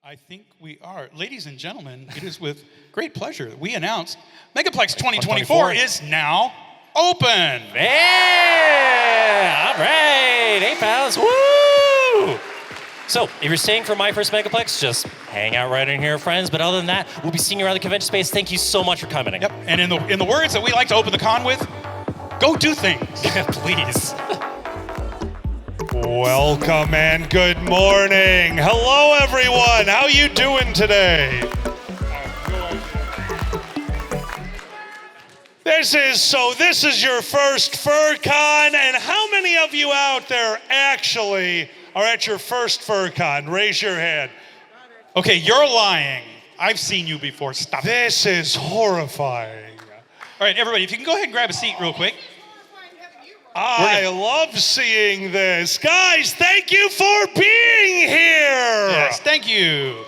I think we are. Ladies and gentlemen, it is with great pleasure that we announce Megaplex 2024 is now open. Yeah! All right. Hey, pals. Woo! So, if you're staying for my first Megaplex, just hang out right in here, friends. But other than that, we'll be seeing you around the convention space. Thank you so much for coming. Yep. And in the words that we like to open the con with, go do things. Yeah, please. Welcome and good morning. Hello, everyone. How you doing today? This is your first FurCon, and how many of you out there actually are at your first FurCon? Raise your hand. Okay, you're lying. I've seen you before. Stop it. This is horrifying. All right, everybody, if you can go ahead and grab a seat real quick. I love seeing this. Guys, thank you for being here. Yes, thank you.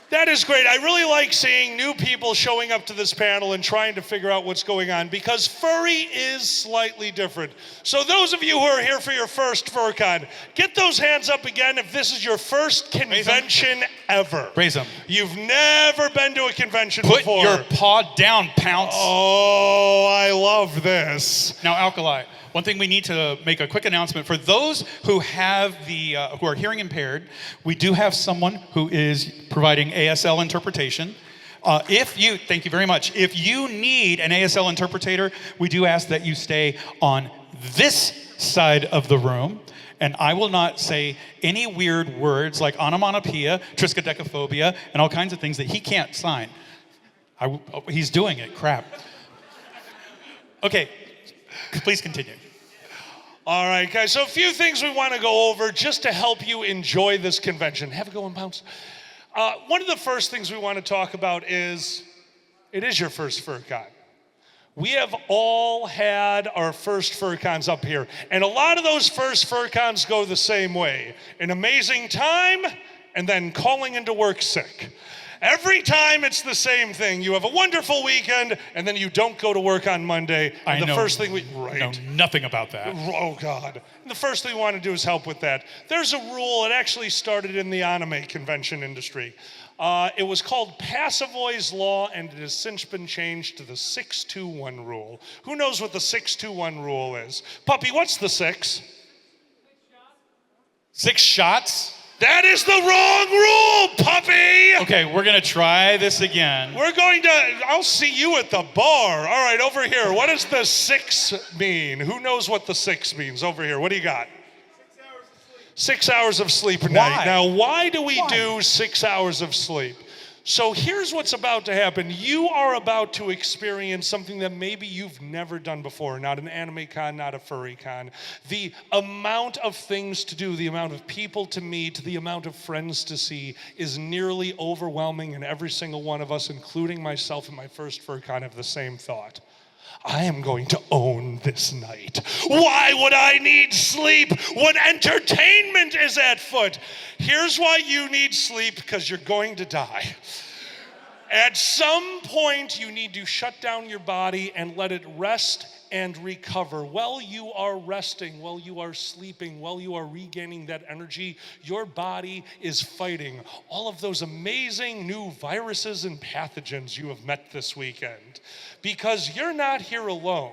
That is great. I really like seeing new people showing up to this panel and trying to figure out what's going on because furry is slightly different. So those of you who are here for your first FurCon, get those hands up again if this is your first convention ever. Raise them. You've never been to a convention Put before. your paw down, Pounce. Oh, I love this. Now, Alkali, one thing we need to make a quick announcement for those who have who are hearing impaired. We do have someone who is providing ASL interpretation. Thank you very much. If you need an ASL interpreter, we do ask that you stay on this side of the room. And I will not say any weird words like onomatopoeia, triskaidekaphobia, and all kinds of things that he can't sign. He's doing it, crap. Okay, please continue. All right, guys, so a few things we want to go over just to help you enjoy this convention. Have a go and bounce. One of the first things we want to talk about is, it is your first FurCon. We have all had our first FurCons up here, and a lot of those first FurCons go the same way. An amazing time, and then calling into work sick. Every time it's the same thing. You have a wonderful weekend, and then you don't go to work on Monday. I know nothing about that. Oh, God. The first thing we want to do is help with that. There's a rule. It actually started in the anime convention industry. It was called Passavoy's Law, and it has since been changed to the 6-2-1 rule. Who knows what the 6-2-1 rule is? Puppy, what's the 6? 6 shots? That is the wrong rule, puppy! Okay, we're gonna try this again. I'll see you at the bar. All right, over here. What does the 6 mean? Who knows what the 6 means? Over here, what do you got? 6 hours of sleep a night. Now, why do we do 6 hours of sleep? So here's what's about to happen. You are about to experience something that maybe you've never done before. Not an anime con, not a furry con. The amount of things to do, the amount of people to meet, the amount of friends to see is nearly overwhelming, and every single one of us, including myself in my first FurCon, have the same thought. I am going to own this night. Why would I need sleep when entertainment is at foot? Here's why you need sleep, because you're going to die. At some point, you need to shut down your body and let it rest and recover. While you are resting, while you are sleeping, while you are regaining that energy, your body is fighting all of those amazing new viruses and pathogens you have met this weekend. Because you're not here alone.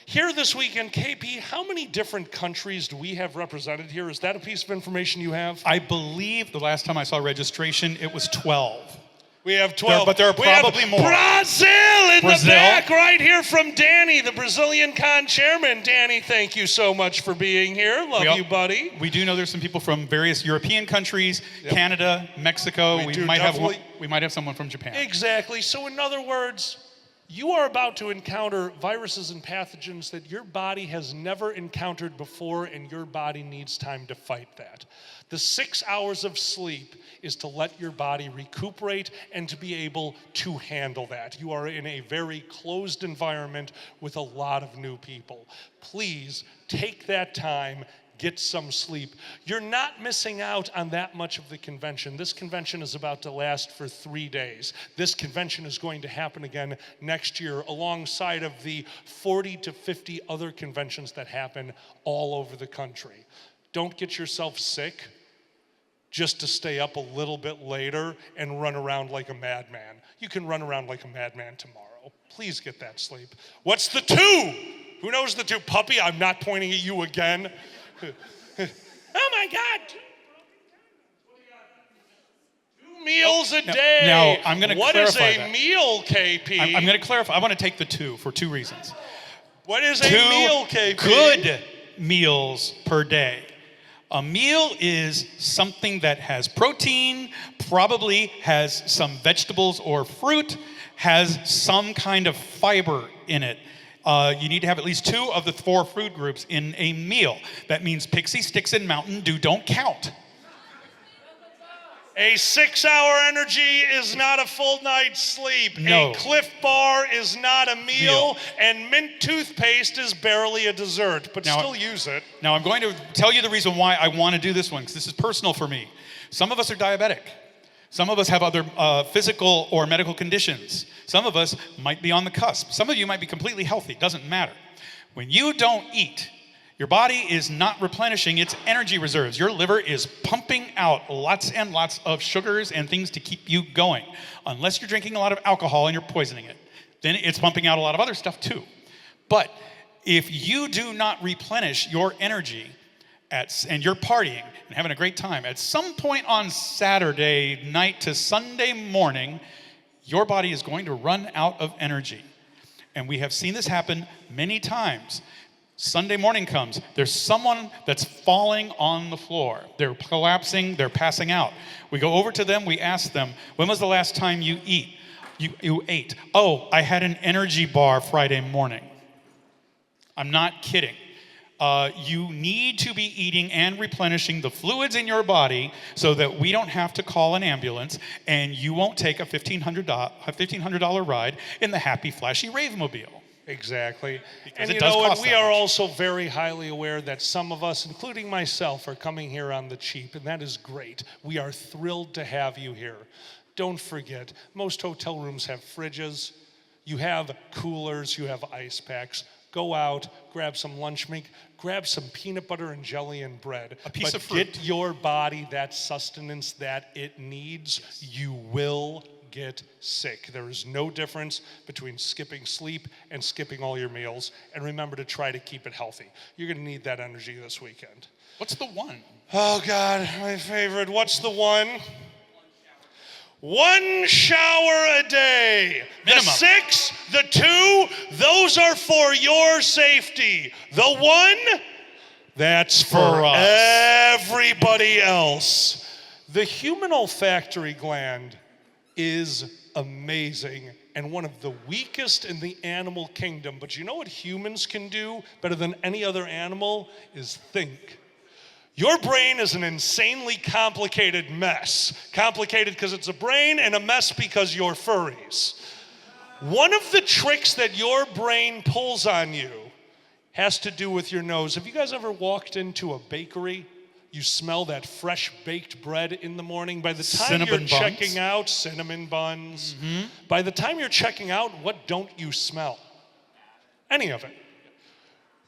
Here this weekend, KP, how many different countries do we have represented here? Is that a piece of information you have? I believe the last time I saw registration, it was 12. We have 12. But there are probably more. Brazil in the back right here from Danny, the Brazilian con chairman. Danny, thank you so much for being here. Love you, buddy. We do know there's some people from various European countries, Canada, Mexico. We might have someone from Japan. Exactly. So in other words, you are about to encounter viruses and pathogens that your body has never encountered before, and your body needs time to fight that. The 6 hours of sleep is to let your body recuperate and to be able to handle that. You are in a very closed environment with a lot of new people. Please take that time. Get some sleep. You're not missing out on that much of the convention. This convention is about to last for 3 days. This convention is going to happen again next year alongside of the 40 to 50 other conventions that happen all over the country. Don't get yourself sick. just to stay up a little bit later and run around like a madman. You can run around like a madman tomorrow. Please get that sleep. What's the 2? Who knows the 2? Puppy, I'm not pointing at you again. Oh my God. 2 meals a day. Now, I'm going to clarify What is a that. meal, KP? I'm going to clarify. I want to take the 2 for 2 reasons. What is 2 a meal, KP? good meals per day. A meal is something that has protein, probably has some vegetables or fruit, has some kind of fiber in it. You need to have at least 2 of the 4 food groups in a meal. That means Pixie Sticks and Mountain Dew don't count. A 6-hour energy is not a full night's sleep. No. A Cliff Bar is not a meal. And mint toothpaste is barely a dessert, but Now, still use it. Now, I'm going to tell you the reason why I want to do this one, because this is personal for me. Some of us are diabetic. Some of us have other physical or medical conditions. Some of us might be on the cusp. Some of you might be completely healthy. Doesn't matter. When you don't eat, your body is not replenishing its energy reserves. Your liver is pumping out lots and lots of sugars and things to keep you going. Unless you're drinking a lot of alcohol and you're poisoning it. Then it's pumping out a lot of other stuff too. But if you do not replenish your energy and you're partying and having a great time, at some point on Saturday night to Sunday morning, your body is going to run out of energy. And we have seen this happen many times. Sunday morning comes, there's someone that's falling on the floor. They're collapsing, they're passing out. We go over to them, we ask them, when was the last time you ate? Oh, I had an energy bar Friday morning. I'm not kidding. You need to be eating and replenishing the fluids in your body so that we don't have to call an ambulance and you won't take a $1,500 ride in the happy, flashy Rave-mobile. Exactly. Because And it you does know what? cost We that are much. also very highly aware that some of us, including myself, are coming here on the cheap, and that is great. We are thrilled to have you here. Don't forget, most hotel rooms have fridges. You have coolers, you have ice packs. Go out, grab some lunch meat, grab some peanut butter and jelly and bread. A piece But of fruit. get your body that sustenance that it needs. Yes. You will get sick. There is no difference between skipping sleep and skipping all your meals. And remember to try to keep it healthy. You're going to need that energy this weekend. What's the 1? Oh, God, my favorite. What's the 1? 1 shower a day. Minimum. The 6, the 2, those are for your safety. The 1, that's for us. everybody else. The human olfactory gland is amazing and one of the weakest in the animal kingdom. But you know what humans can do better than any other animal is think. Your brain is an insanely complicated mess. Complicated because it's a brain and a mess because you're furries. One of the tricks that your brain pulls on you has to do with your nose. Have you guys ever walked into a bakery? You smell that fresh baked bread in the morning. By the time Cinnamon you're buns. checking out, cinnamon buns. Mm-hmm. By the time you're checking out, what don't you smell? Any of it.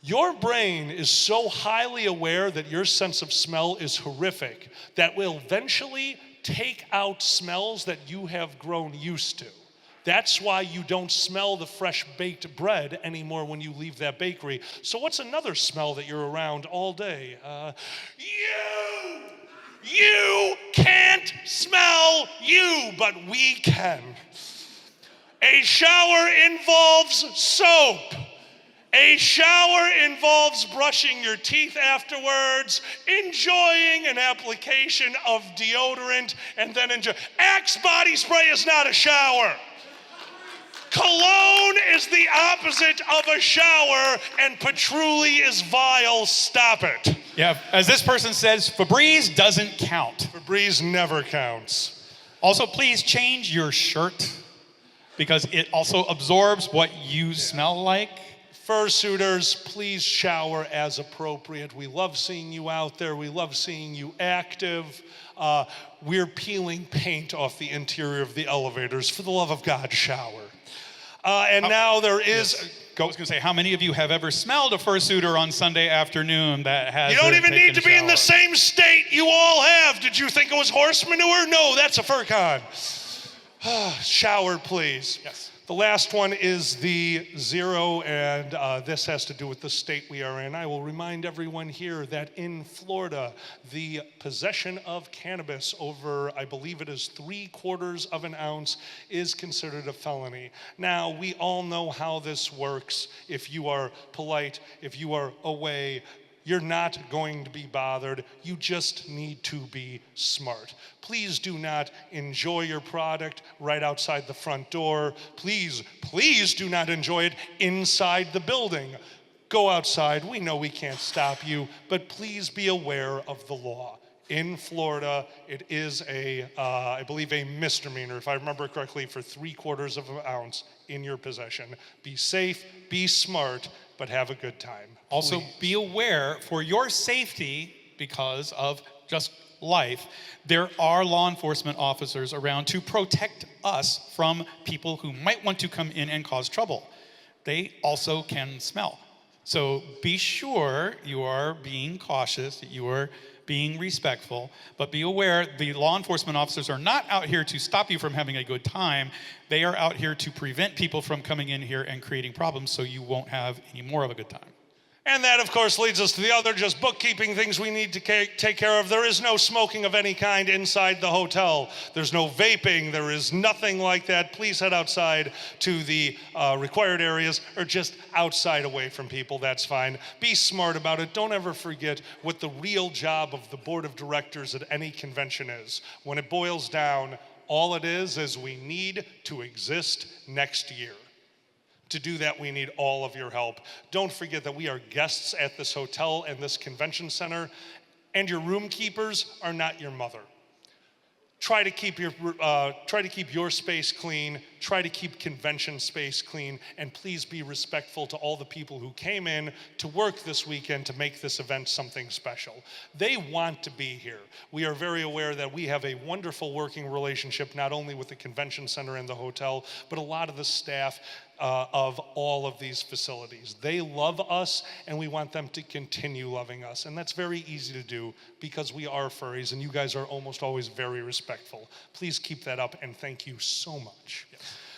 Your brain is so highly aware that your sense of smell is horrific that will eventually take out smells that you have grown used to. That's why you don't smell the fresh baked bread anymore when you leave that bakery. So what's another smell that you're around all day? You can't smell you, but we can. A shower involves soap. A shower involves brushing your teeth afterwards, enjoying an application of deodorant, and then Axe body spray is not a shower. Cologne is the opposite of a shower, and patchouli is vile. Stop it. Yeah, as this person says, Febreze doesn't count. Febreze never counts. Also, please change your shirt because it also absorbs what you smell like. Fursuiters, please shower as appropriate. We love seeing you out there. We love seeing you active. We're peeling paint off the interior of the elevators. For the love of God, shower. And now there is... Yes. I was going to say, how many of you have ever smelled a fursuiter on Sunday afternoon that has... You don't even need to be in the shower? same state you all have. Did you think it was horse manure? No, that's a FurCon. Shower, please. Yes. The last one is the 0, and this has to do with the state we are in. I will remind everyone here that in Florida, the possession of cannabis over, I believe it is 3/4 of an ounce, is considered a felony. Now, we all know how this works. If you are polite, if you are away, you're not going to be bothered. You just need to be smart. Please do not enjoy your product right outside the front door. Please do not enjoy it inside the building. Go outside. We know we can't stop you, but please be aware of the law. In Florida, it is I believe a misdemeanor, if I remember correctly, for 3/4 of an ounce in your possession. Be safe, be smart, but have a good time. Also, Please. be aware, for your safety, because of just life, there are law enforcement officers around to protect us from people who might want to come in and cause trouble. They also can smell. So be sure you are being cautious, that you are being respectful, but be aware the law enforcement officers are not out here to stop you from having a good time. They are out here to prevent people from coming in here and creating problems so you won't have any more of a good time. And that, of course, leads us to the other just bookkeeping things we need to take care of. There is no smoking of any kind inside the hotel. There's no vaping. There is nothing like that. Please head outside to the required areas or just outside away from people. That's fine. Be smart about it. Don't ever forget what the real job of the board of directors at any convention is. When it boils down, all it is we need to exist next year. To do that, we need all of your help. Don't forget that we are guests at this hotel and this convention center, and your room keepers are not your mother. Try to keep your space clean. Try to keep convention space clean, and please be respectful to all the people who came in to work this weekend to make this event something special. They want to be here. We are very aware that we have a wonderful working relationship, not only with the convention center and the hotel, but a lot of the staff of all of these facilities. They love us, and we want them to continue loving us. And that's very easy to do because we are furries, and you guys are almost always very respectful. Please keep that up, and thank you so much.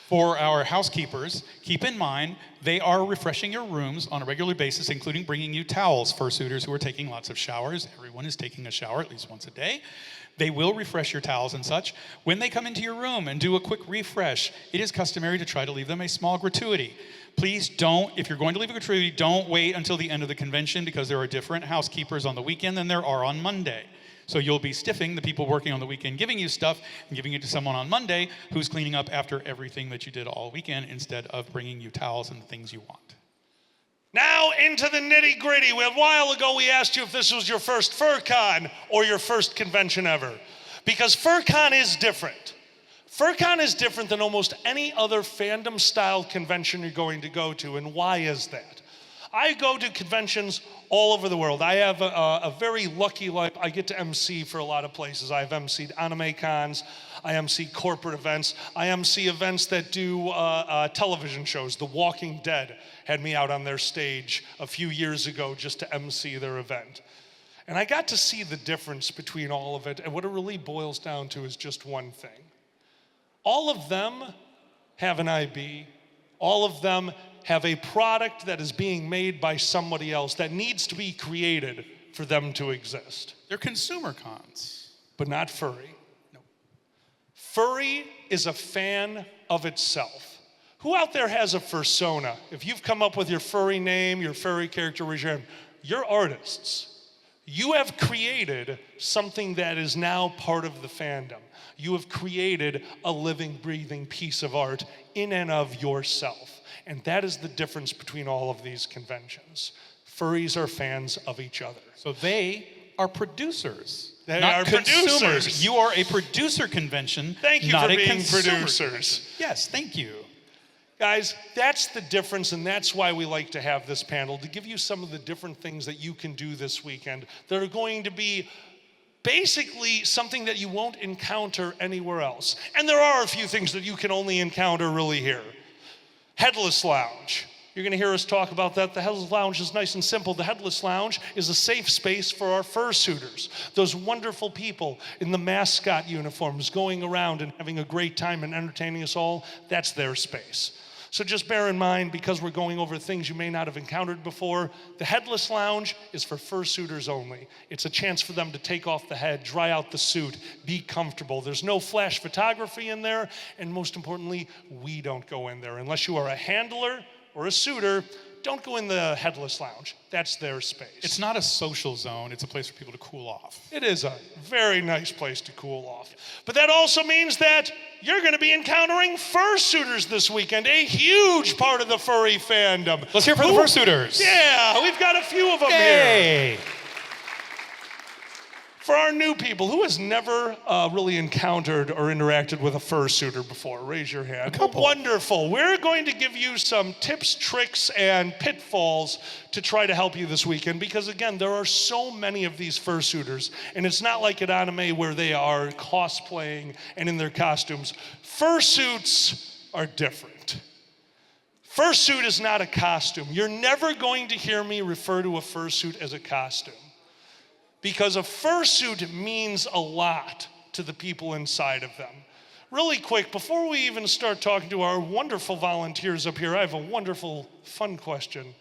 For our housekeepers, keep in mind they are refreshing your rooms on a regular basis, including bringing you towels. Fursuiters who are taking lots of showers, everyone is taking a shower at least once a day. They will refresh your towels and such. When they come into your room and do a quick refresh, it is customary to try to leave them a small gratuity. Please don't, if you're going to leave a gratuity, don't wait until the end of the convention because there are different housekeepers on the weekend than there are on Monday. So you'll be stiffing the people working on the weekend, giving you stuff and giving it to someone on Monday who's cleaning up after everything that you did all weekend instead of bringing you towels and the things you want. Now into the nitty gritty. A while ago we asked you if this was your first FurCon or your first convention ever. Because FurCon is different. FurCon is different than almost any other fandom style convention you're going to go to. And why is that? I go to conventions all over the world. I have a very lucky life. I get to MC for a lot of places. I've MC'd anime cons. I MC corporate events. I MC events that do television shows. The Walking Dead had me out on their stage a few years ago just to MC their event. And I got to see the difference between all of it. And what it really boils down to is just one thing. All of them have an IB. All of them have a product that is being made by somebody else that needs to be created for them to exist. They're consumer cons. But not furry. No. Furry is a fan of itself. Who out there has a fursona? If you've come up with your furry name, your furry character regime, you're artists. You have created something that is now part of the fandom. You have created a living, breathing piece of art in and of yourself. And that is the difference between all of these conventions. Furries are fans of each other. So they are producers. They not are consumers. producers. You are a producer convention. Thank you not for a being consumer producers. convention. Yes, thank you. Guys, that's the difference, and that's why we like to have this panel, to give you some of the different things that you can do this weekend that are going to be basically something that you won't encounter anywhere else. And there are a few things that you can only encounter really here. Headless Lounge. You're going to hear us talk about that. The Headless Lounge is nice and simple. The Headless Lounge is a safe space for our fursuiters, those wonderful people in the mascot uniforms going around and having a great time and entertaining us all. That's their space. So just bear in mind, because we're going over things you may not have encountered before, the Headless Lounge is for fursuiters only. It's a chance for them to take off the head, dry out the suit, be comfortable. There's no flash photography in there, and most importantly, we don't go in there. Unless you are a handler or a suitor, don't go in the Headless Lounge. That's their space. It's not a social zone. It's a place for people to cool off. It is a very nice place to cool off. But that also means that you're going to be encountering fursuiters this weekend, a huge part of the furry fandom. Let's hear from the fursuiters. Yeah, we've got a few of them here. For our new people, who has never really encountered or interacted with a fursuiter before? Raise your hand. A couple. Wonderful. We're going to give you some tips, tricks, and pitfalls to try to help you this weekend because, again, there are so many of these fursuiters, and it's not like at anime where they are cosplaying and in their costumes. Fursuits are different. Fursuit is not a costume. You're never going to hear me refer to a fursuit as a costume. Because a fursuit means a lot to the people inside of them. Really quick, before we even start talking to our wonderful volunteers up here, I have a wonderful, fun question.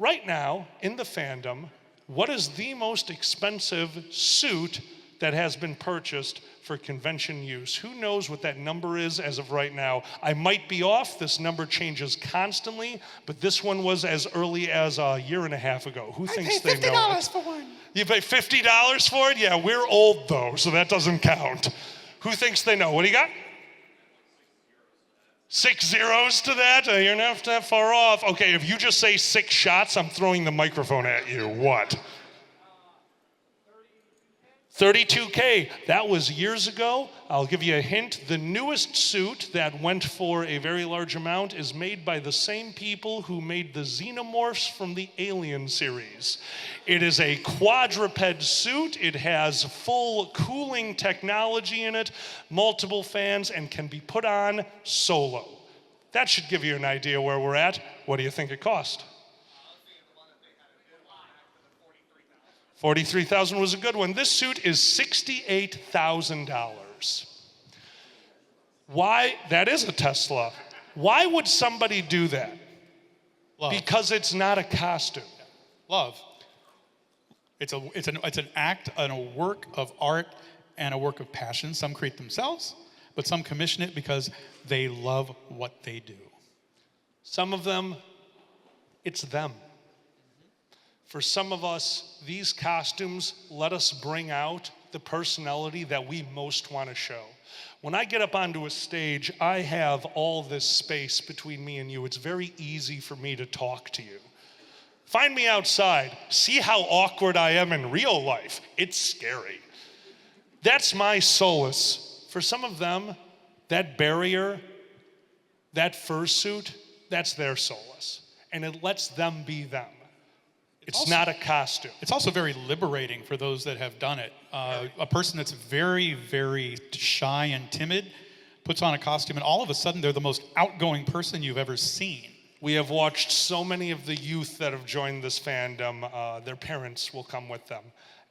Right now, in the fandom, what is the most expensive suit that has been purchased for convention use? Who knows what that number is as of right now? I might be off. This number changes constantly, but this one was as early as a year and a half ago. Who thinks they know? I paid $50 for one. You pay $50 for it? Yeah, we're old though, so that doesn't count. Who thinks they know? What do you got? 6 zeros to that? You're not that far off. Okay, if you just say 6 shots, I'm throwing the microphone at you. What? 32K. That was years ago. I'll give you a hint. The newest suit that went for a very large amount is made by the same people who made the xenomorphs from the Alien series. It is a quadruped suit. It has full cooling technology in it, multiple fans, and can be put on solo. That should give you an idea where we're at. What do you think it cost? $43,000 was a good one. This suit is $68,000. Why? That is a Tesla. Why would somebody do that? Love. Because it's not a costume. Love. It's an act and a work of art and a work of passion. Some create themselves, but some commission it because they love what they do. Some of them, it's them. For some of us, these costumes let us bring out the personality that we most want to show. When I get up onto a stage, I have all this space between me and you. It's very easy for me to talk to you. Find me outside. See how awkward I am in real life. It's scary. That's my solace. For some of them, that barrier, that fursuit, that's their solace. And it lets them be them. It's not a costume. It's also very liberating for those that have done it. A person that's very, very shy and timid puts on a costume, and all of a sudden they're the most outgoing person you've ever seen. We have watched so many of the youth that have joined this fandom. Their parents will come with them.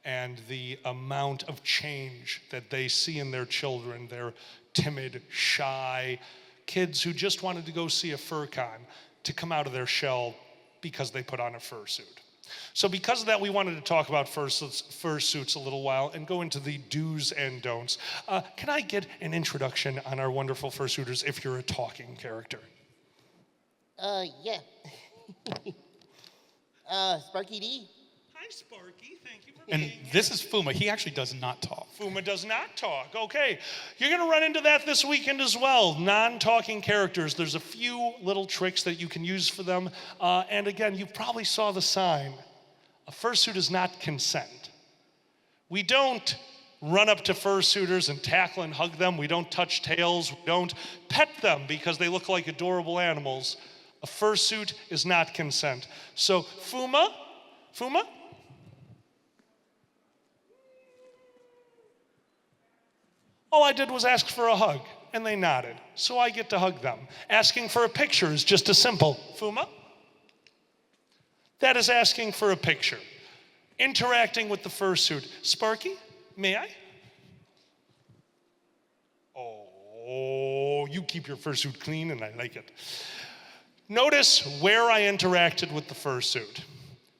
And the amount of change that they see in their children, their timid, shy kids who just wanted to go see a fur con, to come out of their shell because they put on a fursuit. So because of that, we wanted to talk about fursuits a little while and go into the do's and don'ts. Can I get an introduction on our wonderful fursuiters if you're a talking character? Yeah. Sparky D. Hi, Sparky. Thank you for And this is Fuma. He actually does not talk. Fuma does not talk. Okay. You're going to run into that this weekend as well. Non-talking characters. There's a few little tricks that you can use for them. And again, you probably saw the sign. A fursuit is not consent. We don't run up to fursuiters and tackle and hug them. We don't touch tails. We don't pet them because they look like adorable animals. A fursuit is not consent. So, Fuma? All I did was ask for a hug. and they nodded. So I get to hug them. Asking for a picture is just a simple, Fuma? That is asking for a picture. Interacting with the fursuit. Sparky, may I? Oh, you keep your fursuit clean and I like it. Notice where I interacted with the fursuit.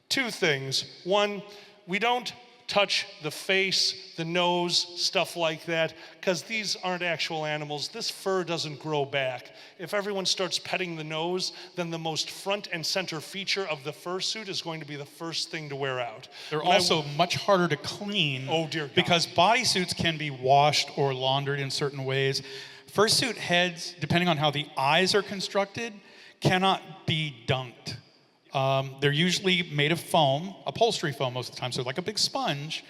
Two things. One, we don't touch the face, the nose, stuff like that, because these aren't actual animals. This fur doesn't grow back. If everyone starts petting the nose, then the most front and center feature of the fursuit is going to be the first thing to wear out. They're also much harder to clean. Oh, dear God. Because bodysuits can be washed or laundered in certain ways. Fursuit heads, depending on how the eyes are constructed, cannot be dunked. They're usually made of foam, upholstery foam most of the time, so like a big sponge.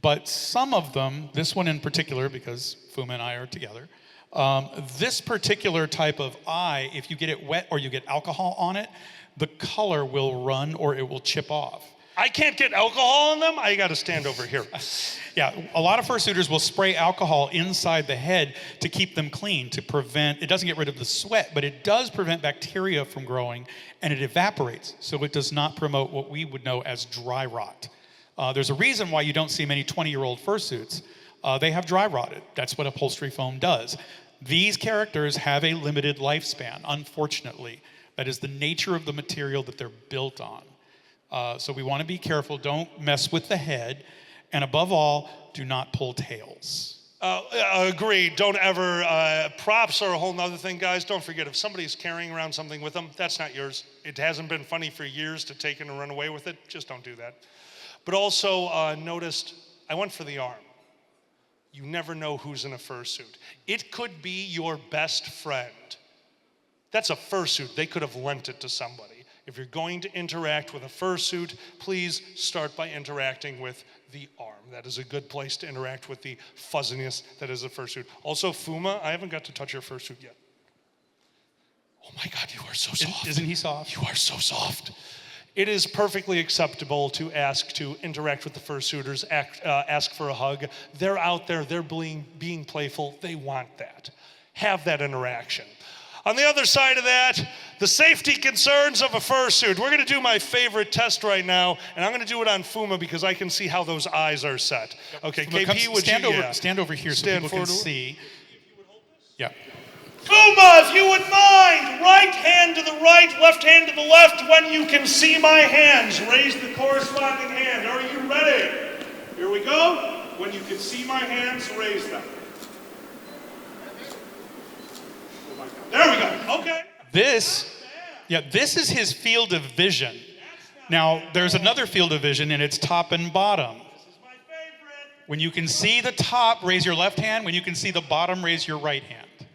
But some of them, this one in particular, because Fuma and I are together, this particular type of eye, if you get it wet or you get alcohol on it, the color will run or it will chip off. I can't get alcohol on them? I gotta stand over here. Yeah, a lot of fursuiters will spray alcohol inside the head to keep them clean, to prevent, it doesn't get rid of the sweat, but it does prevent bacteria from growing, and it evaporates, so it does not promote what we would know as dry rot. There's a reason why you don't see many 20-year-old fursuits. They have dry rotted. That's what upholstery foam does. These characters have a limited lifespan, unfortunately. That is the nature of the material that they're built on. So we want to be careful. Don't mess with the head. And above all, do not pull tails. Agreed. Don't ever. Props are a whole nother thing, guys. Don't forget, if somebody's carrying around something with them, that's not yours. It hasn't been funny for years to take it and run away with it. Just don't do that. But also noticed, I went for the arm. You never know who's in a fursuit. It could be your best friend. That's a fursuit. They could have lent it to somebody. If you're going to interact with a fursuit, please start by interacting with the arm. That is a good place to interact with the fuzziness that is a fursuit. Also, Fuma, I haven't got to touch your fursuit yet. Oh my God, you are so soft. Isn't he soft? You are so soft. It is perfectly acceptable to ask to interact with the fursuiters, ask for a hug. They're out there, they're being playful, they want that. Have that interaction. On the other side of that, the safety concerns of a fursuit. We're going to do my favorite test right now, and I'm going to do it on Fuma because I can see how those eyes are set. Okay, KP, would stand you? Over, Yeah. stand over here so Stand people can forward. see. Yeah. Fuma, if you would mind, right hand to the right, left hand to the left. When you can see my hands, raise the corresponding hand. Are you ready? Here we go. When you can see my hands, raise them. There we go. Okay. This is his field of vision. Now, there's another field of vision, and it's top and bottom. This is my favorite. When you can see the top, raise your left hand. When you can see the bottom, raise your right hand. Here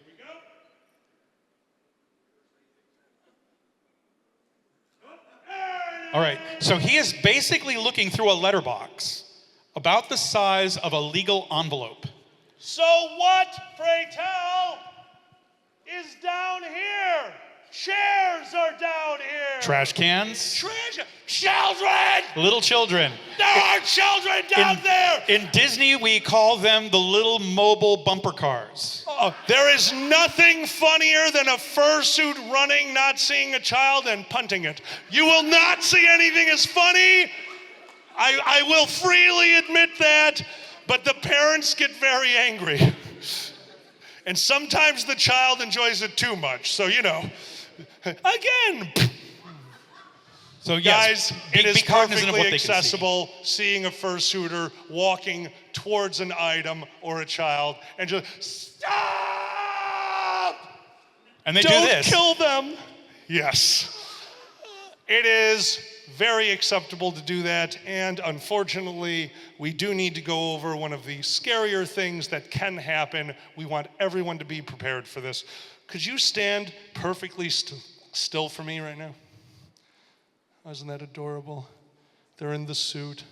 we go. All right, so he is basically looking through a letterbox about the size of a legal envelope. So what, pray tell, is down here? Chairs are down here. Trash cans, Children! little children. There are children down there! In Disney, we call them the little mobile bumper cars. There is nothing funnier than a fursuit running, not seeing a child, and punting it. You will not see anything as funny. I will freely admit that, but the parents get very angry. And sometimes the child enjoys it too much, so you know. Again. So Guys, yes, it is be cognizant of what perfectly they can see. accessible seeing a fursuiter walking towards an item or a child and just stop! And they Don't do this. kill them. Yes. It is very acceptable to do that, and unfortunately, we do need to go over one of the scarier things that can happen. We want everyone to be prepared for this. Could you stand perfectly still for me right now? Isn't that adorable? They're in the suit.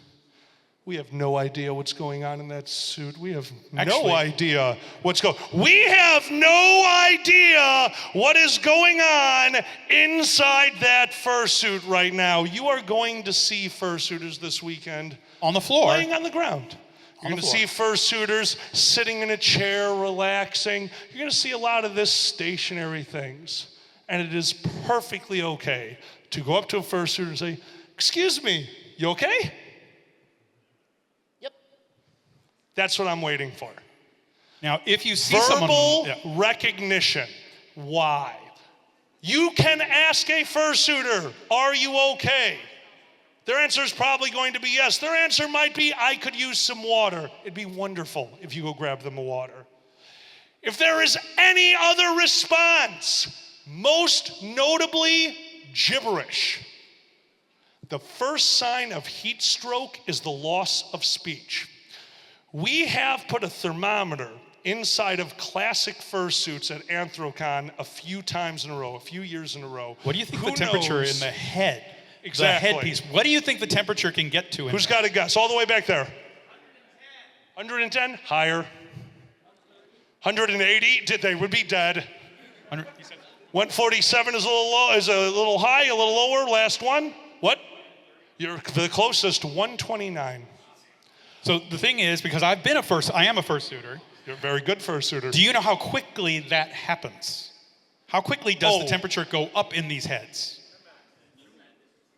We have no idea what's going on in that suit. We have no idea what's going on. We have no idea what is going on inside that fursuit right now. You are going to see fursuiters this weekend On the floor. laying on the ground. You're going to see fursuiters sitting in a chair, relaxing. You're going to see a lot of this stationary things. And it is perfectly okay to go up to a fursuiter and say, "Excuse me, you okay?" Yep. That's what I'm waiting for. Now, if you see Verbal someone, recognition. Why? You can ask a fursuiter, "Are you okay?" Their answer is probably going to be yes. Their answer might be, "I could use some water." It'd be wonderful if you go grab them a water. If there is any other response, most notably gibberish. The first sign of heat stroke is the loss of speech. We have put a thermometer inside of classic fursuits at Anthrocon a few times in a row, a few years in a row. what do you think Who the temperature knows? in the head, Exactly. the headpiece, what do you think the temperature can get to in Who's there? got a guess? All the way back there. 110? Higher. 180? They would be dead. 100 he said- 147 is a little low, is a little high, a little lower. Last one. What? You're the closest, 129. So the thing is, because I am a fursuiter, You're a very good fursuiter. do you know how quickly that happens? How quickly does the Oh. temperature go up in these heads?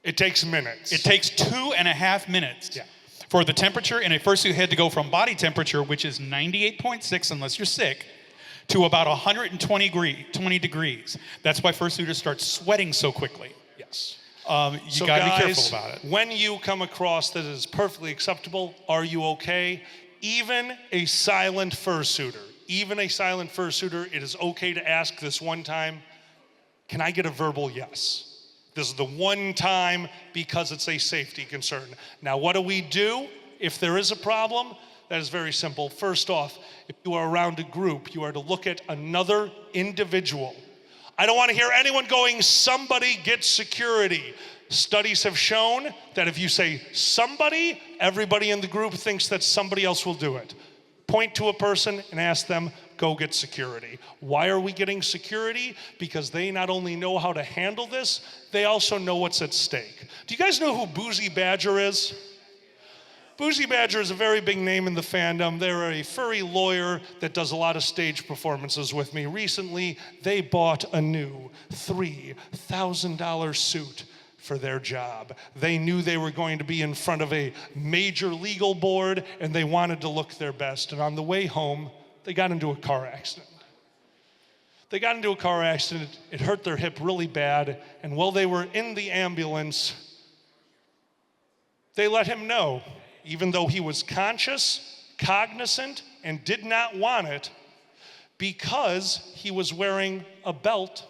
It takes minutes. It takes 2.5 minutes Yeah. for the temperature in a fursuit head to go from body temperature, which is 98.6 unless you're sick, to about 120 degrees. That's why fursuiters start sweating so quickly. Yes. You So got to be guys, careful about it. when you come across that is perfectly acceptable, "Are you okay?" Even a silent fursuiter, it is okay to ask this one time, "Can I get a verbal yes?" This is the one time because it's a safety concern. Now, what do we do if there is a problem? That is very simple. First off, if you are around a group, you are to look at another individual. I don't want to hear anyone going, "Somebody get security." Studies have shown that if you say somebody, everybody in the group thinks that somebody else will do it. Point to a person and ask them, "Go get security." Why are we getting security? Because they not only know how to handle this, they also know what's at stake. Do you guys know who Boozy Badger is? Boozy Badger is a very big name in the fandom. They're a furry lawyer that does a lot of stage performances with me. Recently, they bought a new $3,000 suit for their job. They knew they were going to be in front of a major legal board, and they wanted to look their best. And on the way home, they got into a car accident. It hurt their hip really bad, and while they were in the ambulance, they let him know, even though he was conscious, cognizant, and did not want it, because he was wearing a belt,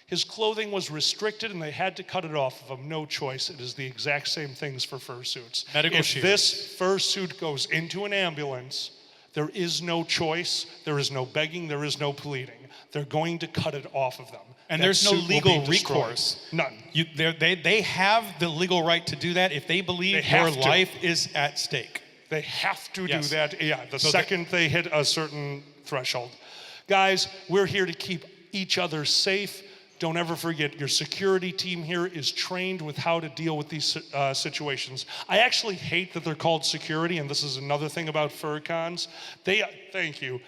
his clothing was restricted and they had to cut it off of him. No choice. It is the exact same things for fursuits. Medical if shears. this fursuit goes into an ambulance, there is no choice, there is no begging, there is no pleading. They're going to cut it off of them. And That there's no suit will be legal destroyed. recourse. None. They have the legal right to do that if they believe They your have to. life is at stake. They have to Yes. do that. Yeah, the So second they hit a certain threshold. Guys, we're here to keep each other safe. Don't ever forget, your security team here is trained with how to deal with these situations. I actually hate that they're called security, and this is another thing about FurCons. Thank you.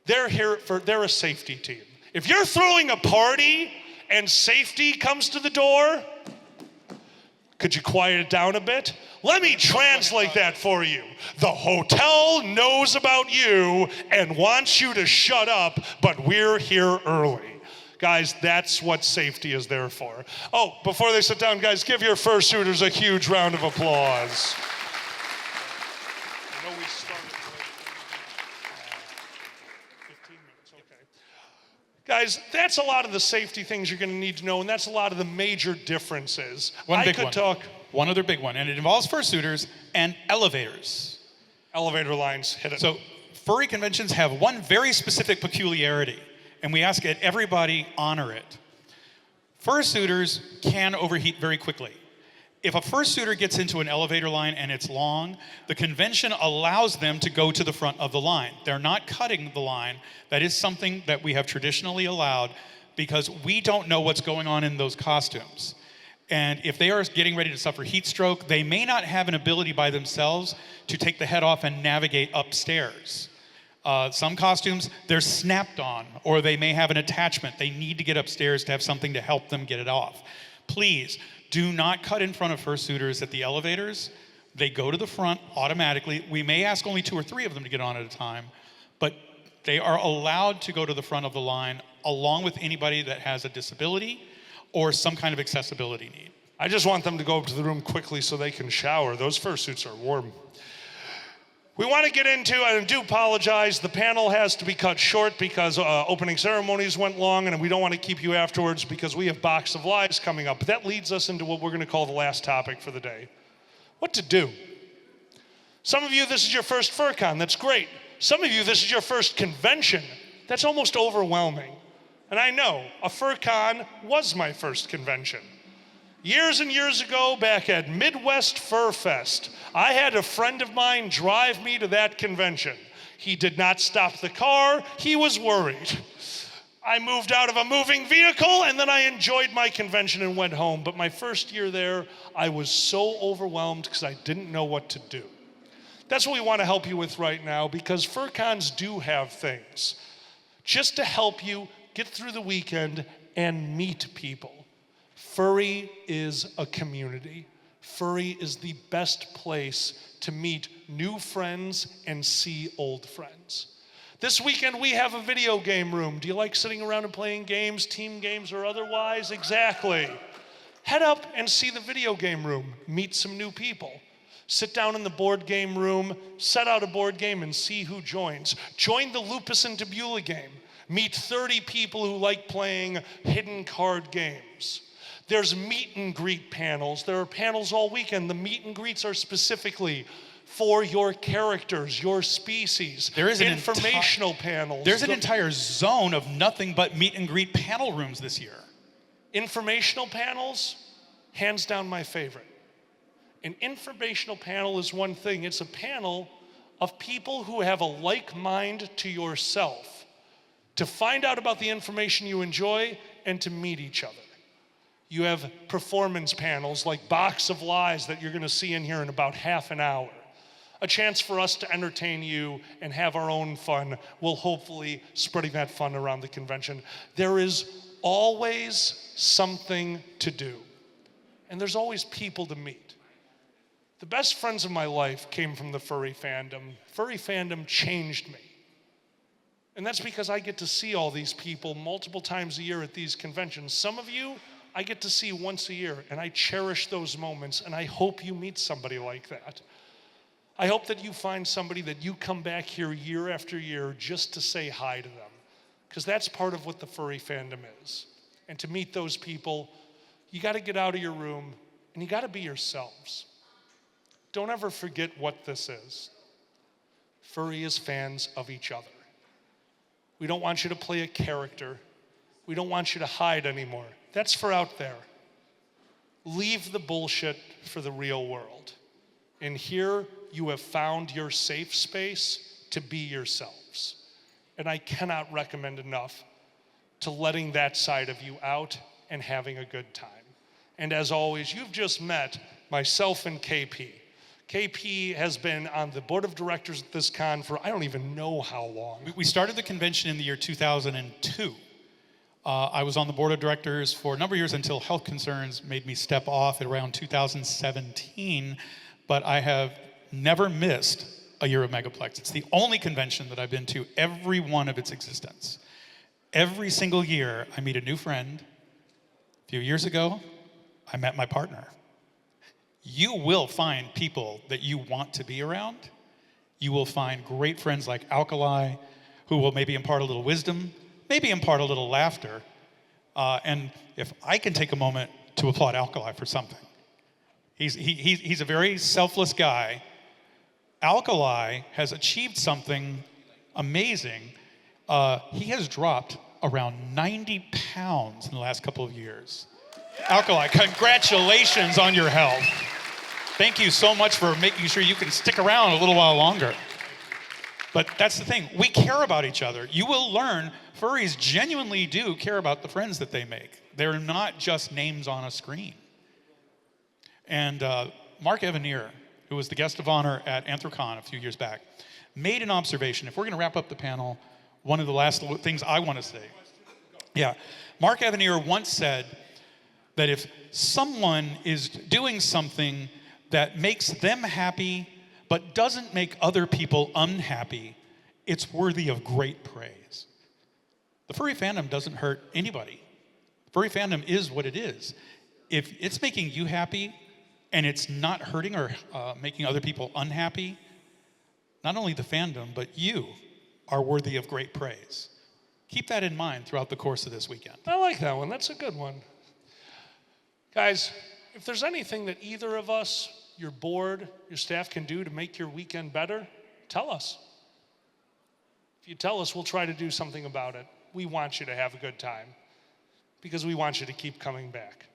They're a safety team. If you're throwing a party and safety comes to the door, could you quiet it down a bit? Let me translate that for you. The hotel knows about you and wants you to shut up, but we're here early. Guys, that's what safety is there for. Oh, before they sit down, guys, give your fursuiters a huge round of applause. I know we started late. 15 minutes, okay. Guys, that's a lot of the safety things you're going to need to know, and that's a lot of the major differences. One other big one, and it involves fursuiters and elevators. Elevator lines, hit it. So furry conventions have one very specific peculiarity, and we ask that everybody honor it. Fursuiters can overheat very quickly. If a fursuiter gets into an elevator line and it's long, the convention allows them to go to the front of the line. They're not cutting the line. That is something that we have traditionally allowed because we don't know what's going on in those costumes. And if they are getting ready to suffer heat stroke, they may not have an ability by themselves to take the head off and navigate upstairs. Some costumes, they're snapped on, or they may have an attachment. They need to get upstairs to have something to help them get it off. Please, do not cut in front of fursuiters at the elevators. They go to the front automatically. We may ask only 2 or 3 of them to get on at a time, but they are allowed to go to the front of the line along with anybody that has a disability or some kind of accessibility need. I just want them to go up to the room quickly so they can shower. Those fursuits are warm. We want to get into, and I do apologize, the panel has to be cut short because opening ceremonies went long, and we don't want to keep you afterwards because we have Box of Lies coming up. But that leads us into what we're going to call the last topic for the day. What to do. Some of you, this is your first FurCon. That's great. Some of you, this is your first convention. That's almost overwhelming. And I know, a FurCon was my first convention. Years and years ago, back at Midwest Fur Fest, I had a friend of mine drive me to that convention. He did not stop the car. He was worried. I moved out of a moving vehicle, and then I enjoyed my convention and went home. But my first year there, I was so overwhelmed because I didn't know what to do. That's what we want to help you with right now, because FurCons do have things just to help you get through the weekend and meet people. Furry is a community. Furry is the best place to meet new friends and see old friends. This weekend we have a video game room. Do you like sitting around and playing games, team games or otherwise? Exactly. Head up and see the video game room. Meet some new people. Sit down in the board game room, set out a board game and see who joins. Join the Lupus and Tabula game. Meet 30 people who like playing hidden card games. There's meet and greet panels. There are panels all weekend. The meet and greets are specifically for your characters, your species. There is an informational panels. There's an entire zone of nothing but meet and greet panel rooms this year. Informational panels, hands down my favorite. An informational panel is one thing. It's a panel of people who have a like mind to yourself to find out about the information you enjoy and to meet each other. You have performance panels like Box of Lies that you're going to see in here in about half an hour. A chance for us to entertain you and have our own fun while hopefully spreading that fun around the convention. There is always something to do, and there's always people to meet. The best friends of my life came from the furry fandom. Furry fandom changed me. And that's because I get to see all these people multiple times a year at these conventions. Some of you I get to see once a year, and I cherish those moments, and I hope you meet somebody like that. I hope that you find somebody that you come back here year after year just to say hi to them, because that's part of what the furry fandom is. And to meet those people, you got to get out of your room, and you got to be yourselves. Don't ever forget what this is. Furry is fans of each other. We don't want you to play a character. We don't want you to hide anymore. That's for out there. Leave the bullshit for the real world. And here you have found your safe space to be yourselves. And I cannot recommend enough to letting that side of you out and having a good time. And as always, you've just met myself and KP. KP has been on the board of directors at this con for I don't even know how long. We started the convention in the year 2002. I was on the board of directors for a number of years until health concerns made me step off at around 2017, but I have never missed a year of Megaplex. It's the only convention that I've been to every one of its existence. Every single year, I meet a new friend. A few years ago, I met my partner. You will find people that you want to be around. You will find great friends like Alkali, who will maybe impart a little wisdom, maybe impart a little laughter. And if I can take a moment to applaud Alkali for something. He's a very selfless guy. Alkali has achieved something amazing. He has dropped around 90 pounds in the last couple of years. Alkali, congratulations on your health. Thank you so much for making sure you can stick around a little while longer. But that's the thing, we care about each other. You will learn furries genuinely do care about the friends that they make. They're not just names on a screen. And Mark Evanier, who was the guest of honor at Anthrocon a few years back, made an observation. If we're going to wrap up the panel, one of the last things I want to say. Yeah. Mark Evanier once said that if someone is doing something that makes them happy but doesn't make other people unhappy, it's worthy of great praise. The furry fandom doesn't hurt anybody. Furry fandom is what it is. If it's making you happy and it's not hurting or making other people unhappy, not only the fandom, but you are worthy of great praise. Keep that in mind throughout the course of this weekend. I like that one. That's a good one. Guys, if there's anything that either of us, your board, your staff can do to make your weekend better, tell us. If you tell us, we'll try to do something about it. We want you to have a good time because we want you to keep coming back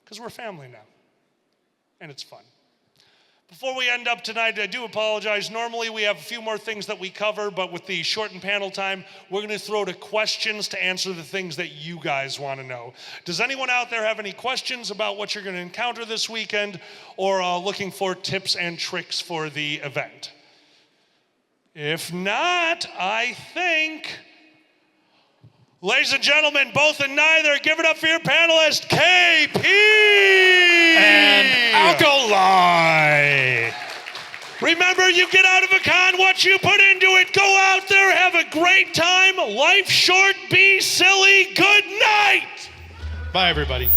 because we're family now and it's fun. Before we end up tonight, I do apologize. Normally we have a few more things that we cover, but with the shortened panel time, we're going to throw to questions to answer the things that you guys want to know. Does anyone out there have any questions about what you're going to encounter this weekend or looking for tips and tricks for the event? If not, I think, ladies and gentlemen, both and neither, give it up for your panelist, KP! And Alkali! Remember, you get out of a con what you put into it. Go out there, have a great time. Life's short, be silly. Good night! Bye, everybody.